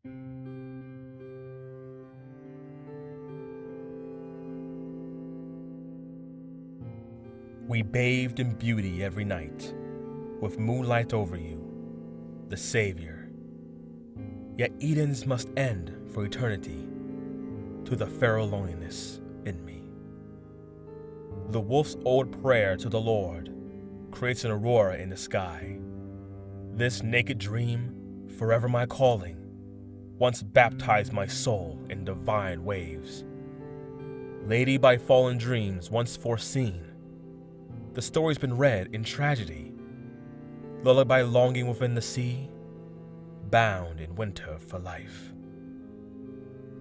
We bathed in beauty every night, with moonlight over you, the Savior. Yet Edens must end for eternity, to the feral loneliness in me. The wolf's old prayer to the Lord creates an aurora in the sky. This naked dream, forever my calling, once baptized my soul in divine waves. Lady by fallen dreams once foreseen, the story's been read in tragedy, lulled by longing within the sea, bound in winter for life.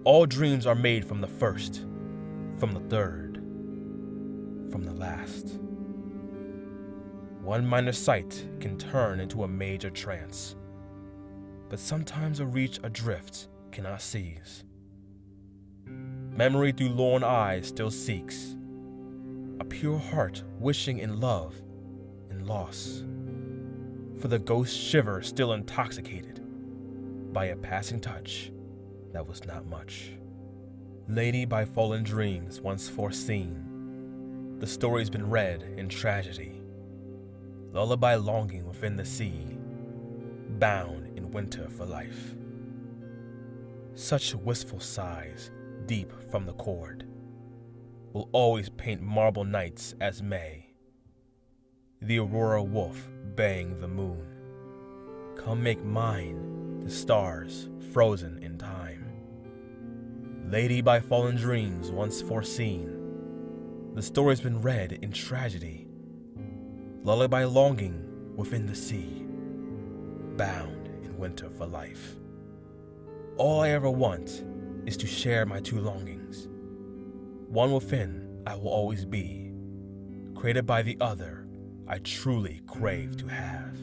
All dreams are made from the first, from the third, from the last. One minor sight can turn into a major trance, but sometimes a reach adrift cannot seize. Memory through lorn eyes still seeks, a pure heart wishing in love and loss, for the ghost shivers still intoxicated by a passing touch that was not much. Lady by fallen dreams once foreseen, the story's been read in tragedy, lulled by longing within the sea, bound in winter for life. Such wistful sighs, deep from the cord, will always paint marble nights as May. The Aurora wolf baying the moon, come make mine the stars frozen in time. Lady by fallen dreams once foreseen, the story's been read in tragedy, lulled by longing within the sea, bound in winter for life. All I ever want is to share my two longings. One within I will always be, created by the other I truly crave to have.